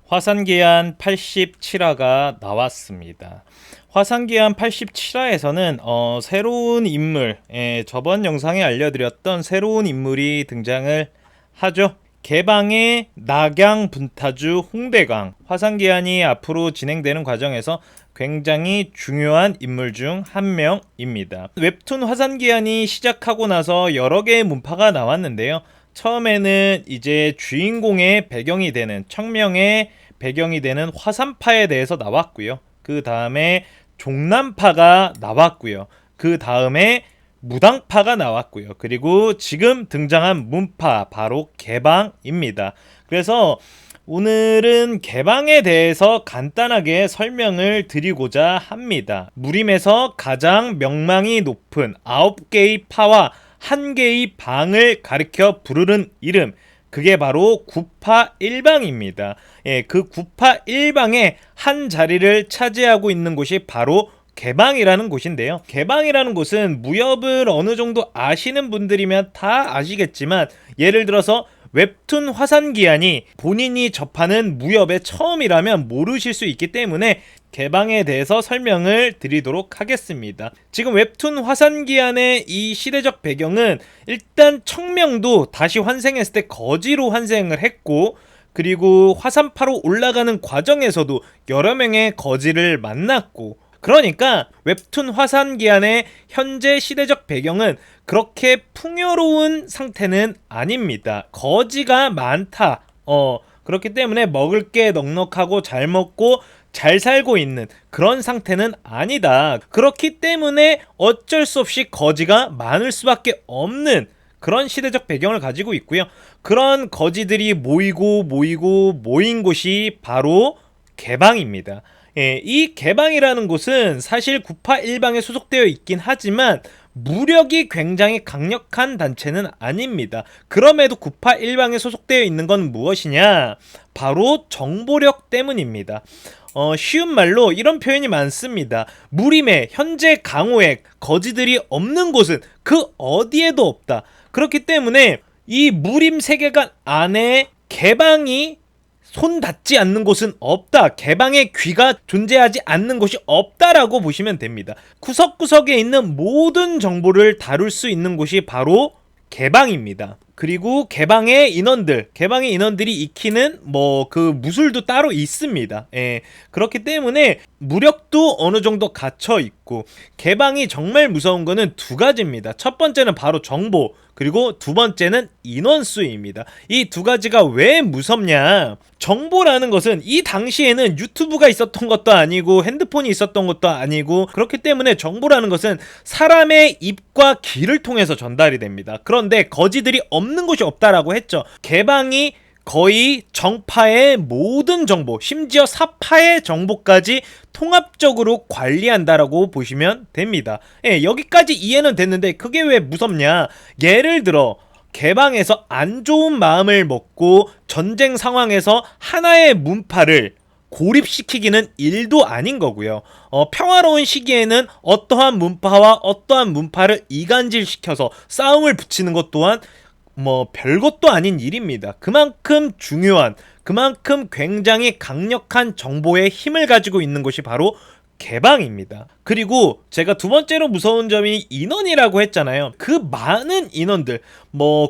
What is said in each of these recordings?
화산기한 87화가 나왔습니다. 화산기한 87화에서는 새로운 인물, 저번 영상에 알려드렸던 새로운 인물이 등장을 하죠. 개방의 낙양 분타주 홍대강, 화산기한이 앞으로 진행되는 과정에서 굉장히 중요한 인물 중 한 명입니다. 웹툰 화산기한이 시작하고 나서 여러 개의 문파가 나왔는데요. 처음에는 이제 주인공의 배경이 되는, 청명의 배경이 되는 화산파에 대해서 나왔고요. 그 다음에 종남파가 나왔고요. 그 다음에 무당파가 나왔고요. 그리고 지금 등장한 문파, 바로 개방입니다. 그래서 오늘은 개방에 대해서 간단하게 설명을 드리고자 합니다. 무림에서 가장 명망이 높은 9개의 파와 1개의 방을 가리켜 부르는 이름, 그게 바로 구파 1방입니다. 그 구파 1방의 한 자리를 차지하고 있는 곳이 바로 개방이라는 곳인데요. 개방이라는 곳은 무협을 어느 정도 아시는 분들이면 다 아시겠지만, 예를 들어서 웹툰 화산기한이 본인이 접하는 무협의 처음이라면 모르실 수 있기 때문에 개방에 대해서 설명을 드리도록 하겠습니다. 지금 웹툰 화산기한의 이 시대적 배경은 일단 청명도 다시 환생했을 때 거지로 환생을 했고, 그리고 화산파로 올라가는 과정에서도 여러 명의 거지를 만났고, 그러니까 웹툰 화산기한의 현재 시대적 배경은 그렇게 풍요로운 상태는 아닙니다. 거지가 많다. 그렇기 때문에 먹을 게 넉넉하고 잘 먹고 잘 살고 있는 그런 상태는 아니다. 그렇기 때문에 어쩔 수 없이 거지가 많을 수밖에 없는 그런 시대적 배경을 가지고 있고요. 그런 거지들이 모인 곳이 바로 개방입니다. 이 개방이라는 곳은 사실 구파 1방에 소속되어 있긴 하지만 무력이 굉장히 강력한 단체는 아닙니다. 그럼에도 구파 1방에 소속되어 있는 건 무엇이냐? 바로 정보력 때문입니다. 쉬운 말로 이런 표현이 많습니다. 무림의 현재 강호에 거지들이 없는 곳은 그 어디에도 없다. 그렇기 때문에 이 무림 세계관 안에 개방이 손 닿지 않는 곳은 없다. 개방의 귀가 존재하지 않는 곳이 없다라고 보시면 됩니다. 구석구석에 있는 모든 정보를 다룰 수 있는 곳이 바로 개방입니다. 그리고 개방의 인원들이 익히는 그 무술도 따로 있습니다. 그렇기 때문에 무력도 어느 정도 갇혀 있고, 개방이 정말 무서운 거는 두 가지입니다. 첫 번째는 바로 정보, 그리고 두 번째는 인원수입니다. 이 두 가지가 왜 무섭냐? 정보라는 것은 이 당시에는 유튜브가 있었던 것도 아니고 핸드폰이 있었던 것도 아니고, 그렇기 때문에 정보라는 것은 사람의 입과 귀를 통해서 전달이 됩니다. 그런데 거지들이 없는 곳이 없다라고 했죠. 개방이 거의 정파의 모든 정보, 심지어 사파의 정보까지 통합적으로 관리한다라고 보시면 됩니다. 여기까지 이해는 됐는데 그게 왜 무섭냐? 예를 들어 개방에서 안 좋은 마음을 먹고 전쟁 상황에서 하나의 문파를 고립시키기는 일도 아닌 거고요. 평화로운 시기에는 어떠한 문파와 어떠한 문파를 이간질시켜서 싸움을 붙이는 것 또한 별것도 아닌 일입니다. 그만큼 중요한, 그만큼 굉장히 강력한 정보의 힘을 가지고 있는 곳이 바로 개방입니다. 그리고 제가 두 번째로 무서운 점이 인원이라고 했잖아요. 그 많은 인원들,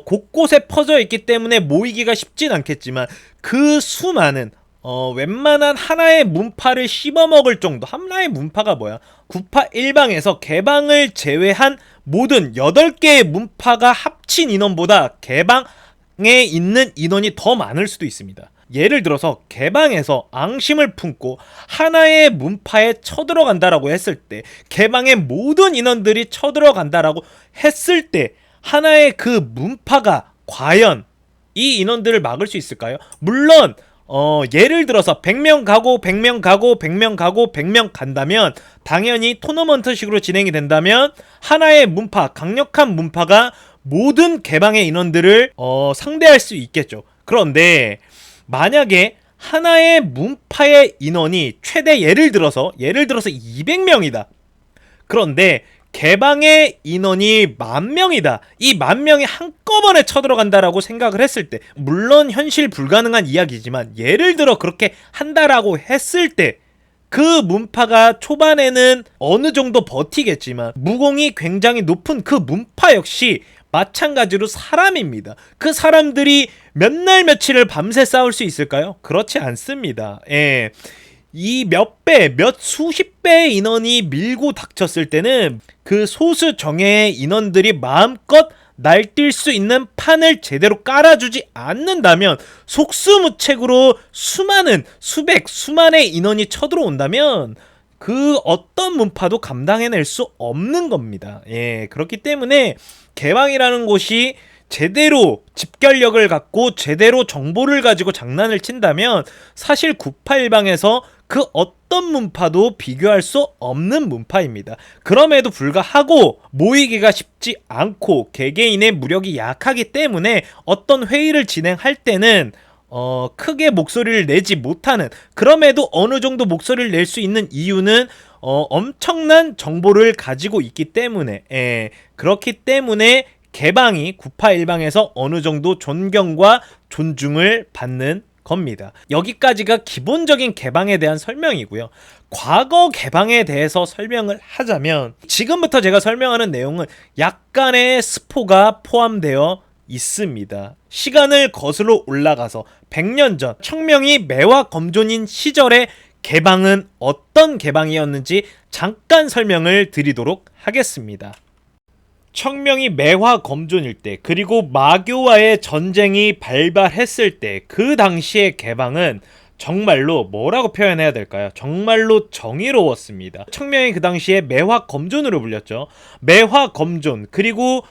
곳곳에 퍼져 있기 때문에 모이기가 쉽진 않겠지만, 그 수많은 웬만한 하나의 문파를 씹어먹을 정도. 하나의 문파가 뭐야? 구파 1방에서 개방을 제외한 모든 8개의 문파가 합친 인원보다 개방에 있는 인원이 더 많을 수도 있습니다. 예를 들어서 개방에서 앙심을 품고 하나의 문파에 쳐들어간다라고 했을 때, 개방의 모든 인원들이 쳐들어간다라고 했을 때, 하나의 그 문파가 과연 이 인원들을 막을 수 있을까요? 물론 예를 들어서 100명 가고 100명 가고 100명 가고 100명 간다면, 당연히 토너먼트식으로 진행이 된다면 하나의 문파, 강력한 문파가 모든 개방의 인원들을 상대할 수 있겠죠. 그런데 만약에 하나의 문파의 인원이 최대 예를 들어서 200명이다. 그런데 개방의 인원이 10,000명이다. 이 10,000명이 한꺼번에 쳐들어간다라고 생각을 했을 때, 물론 현실 불가능한 이야기지만 예를 들어 그렇게 한다라고 했을 때 그 문파가 초반에는 어느 정도 버티겠지만 무공이 굉장히 높은 그 문파 역시 마찬가지로 사람입니다. 그 사람들이 몇 날 며칠을 밤새 싸울 수 있을까요? 그렇지 않습니다. 예. 이 몇 배, 몇 수십 배의 인원이 밀고 닥쳤을 때는 그 소수 정예의 인원들이 마음껏 날뛸 수 있는 판을 제대로 깔아주지 않는다면, 속수무책으로 수많은 수만의 인원이 쳐들어온다면 그 어떤 문파도 감당해낼 수 없는 겁니다. 예, 그렇기 때문에 개방이라는 곳이 제대로 집결력을 갖고 제대로 정보를 가지고 장난을 친다면 사실 981방에서 그 어떤 문파도 비교할 수 없는 문파입니다. 그럼에도 불구하고 모이기가 쉽지 않고 개개인의 무력이 약하기 때문에 어떤 회의를 진행할 때는 크게 목소리를 내지 못하는, 그럼에도 어느 정도 목소리를 낼 수 있는 이유는 엄청난 정보를 가지고 있기 때문에, 그렇기 때문에 개방이 981방에서 어느 정도 존경과 존중을 받는 겁니다. 여기까지가 기본적인 개방에 대한 설명이고요. 과거 개방에 대해서 설명을 하자면, 지금부터 제가 설명하는 내용은 약간의 스포가 포함되어 있습니다. 시간을 거슬러 올라가서 100년 전 청명이 매화 검존인 시절의 개방은 어떤 개방이었는지 잠깐 설명을 드리도록 하겠습니다. 청명이 매화 검존일 때, 그리고 마교와의 전쟁이 발발했을 때, 그 당시의 개방은 정말로 뭐라고 표현해야 될까요? 정말로 정의로웠습니다. 청명이 그 당시에 매화 검존으로 불렸죠. 매화 검존, 그리고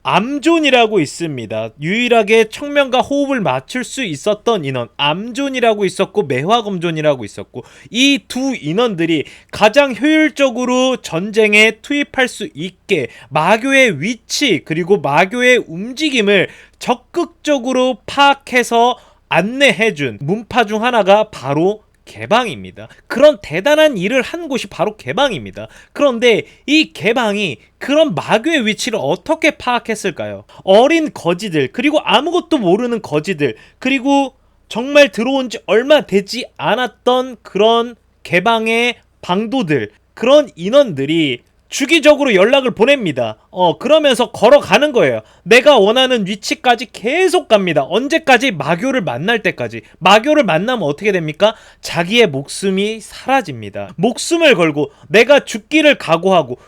암존이라고 있습니다. 유일하게 청명과 호흡을 맞출 수 있었던 인원, 암존이라고 있었고 매화검존이라고 있었고, 이 두 인원들이 가장 효율적으로 전쟁에 투입할 수 있게 마교의 위치 그리고 마교의 움직임을 적극적으로 파악해서 안내해준 문파 중 하나가 바로 개방입니다. 그런 대단한 일을 한 곳이 바로 개방입니다. 그런데 이 개방이 그런 마교의 위치를 어떻게 파악했을까요? 어린 거지들, 그리고 아무것도 모르는 거지들, 그리고 정말 들어온 지 얼마 되지 않았던 그런 개방의 방도들, 그런 인원들이 주기적으로 연락을 보냅니다. 그러면서 걸어가는 거예요. 내가 원하는 위치까지 계속 갑니다. 언제까지? 마교를 만날 때까지. 마교를 만나면 어떻게 됩니까? 자기의 목숨이 사라집니다. 목숨을 걸고 내가 죽기를 각오하고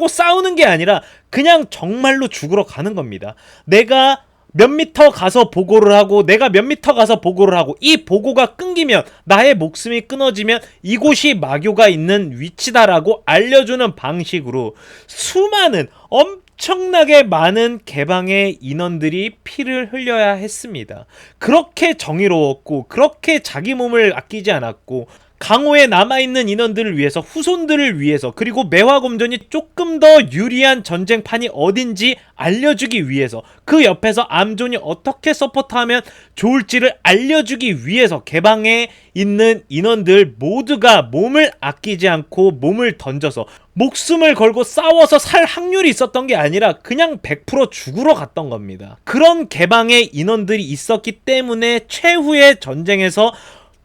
싸우는 게 아니라 그냥 정말로 죽으러 가는 겁니다. 내가 몇 미터 가서 보고를 하고, 내가 몇 미터 가서 보고를 하고, 이 보고가 끊기면, 나의 목숨이 끊어지면 이곳이 마교가 있는 위치다라고 알려주는 방식으로 수많은, 엄청나게 많은 개방의 인원들이 피를 흘려야 했습니다. 그렇게 정의로웠고, 그렇게 자기 몸을 아끼지 않았고, 강호에 남아있는 인원들을 위해서, 후손들을 위해서, 그리고 매화검존이 조금 더 유리한 전쟁판이 어딘지 알려주기 위해서, 그 옆에서 암존이 어떻게 서포트하면 좋을지를 알려주기 위해서 개방에 있는 인원들 모두가 몸을 아끼지 않고 몸을 던져서 목숨을 걸고 싸워서 살 확률이 있었던 게 아니라 그냥 100% 죽으러 갔던 겁니다. 그런 개방의 인원들이 있었기 때문에 최후의 전쟁에서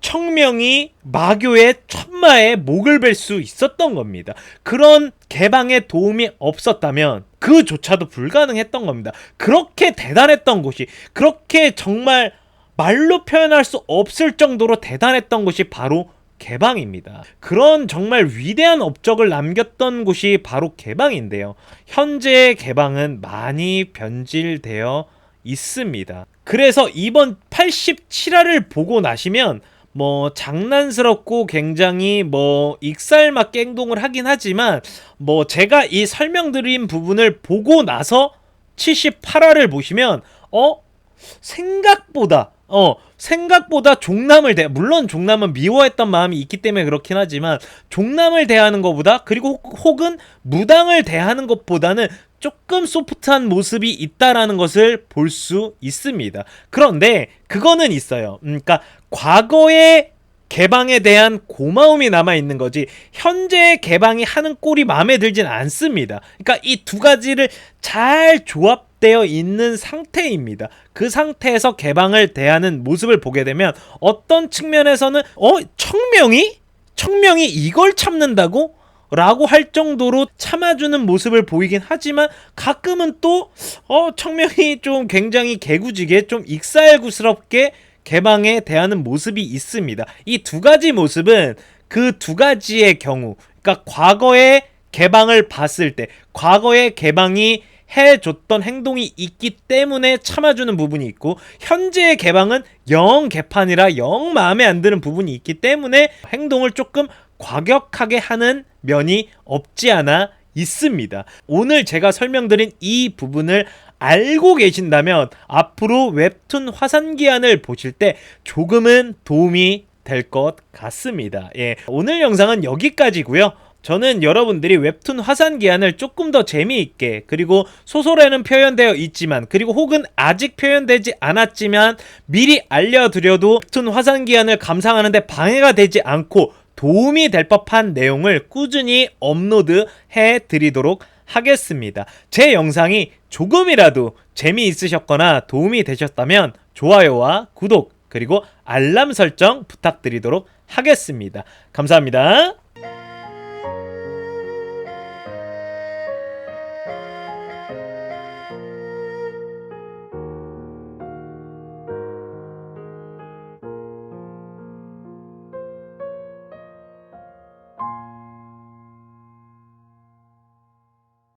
청명이 마교의 천마의 목을 벨 수 있었던 겁니다. 그런 개방에 도움이 없었다면 그조차도 불가능했던 겁니다. 그렇게 대단했던 곳이, 그렇게 정말 말로 표현할 수 없을 정도로 대단했던 곳이 바로 개방입니다. 그런 정말 위대한 업적을 남겼던 곳이 바로 개방인데요. 현재의 개방은 많이 변질되어 있습니다. 그래서 이번 87화를 보고 나시면 장난스럽고 굉장히 익살맞게 행동을 하긴 하지만, 제가 이 설명드린 부분을 보고 나서 78화를 보시면 생각보다 종남을 물론 종남은 미워했던 마음이 있기 때문에 그렇긴 하지만, 종남을 대하는 것보다, 그리고 혹은 무당을 대하는 것보다는 조금 소프트한 모습이 있다라는 것을 볼 수 있습니다. 그런데 그거는 있어요. 그러니까 과거의 개방에 대한 고마움이 남아있는 거지 현재 개방이 하는 꼴이 마음에 들진 않습니다. 그러니까 이 두 가지를 잘 조합되어 있는 상태입니다. 그 상태에서 개방을 대하는 모습을 보게 되면 어떤 측면에서는 청명이 이걸 참는다고? 라고 할 정도로 참아주는 모습을 보이긴 하지만 가끔은 또 청명이 좀 굉장히 개구지게 좀 익살구스럽게 개방에 대하는 모습이 있습니다. 이 두 가지 모습은 그 두 가지의 경우, 그러니까 과거의 개방을 봤을 때 과거의 개방이 해줬던 행동이 있기 때문에 참아주는 부분이 있고 현재의 개방은 영 개판이라 영 마음에 안 드는 부분이 있기 때문에 행동을 조금 과격하게 하는 면이 없지 않아 있습니다. 오늘 제가 설명드린 이 부분을 알고 계신다면 앞으로 웹툰 화산기한을 보실 때 조금은 도움이 될 것 같습니다. 오늘 영상은 여기까지고요. 저는 여러분들이 웹툰 화산기한을 조금 더 재미있게, 그리고 소설에는 표현되어 있지만, 그리고 혹은 아직 표현되지 않았지만 미리 알려드려도 웹툰 화산기한을 감상하는데 방해가 되지 않고 도움이 될 법한 내용을 꾸준히 업로드해 드리도록 하겠습니다. 제 영상이 조금이라도 재미있으셨거나 도움이 되셨다면 좋아요와 구독, 그리고 알람 설정 부탁드리도록 하겠습니다. 감사합니다.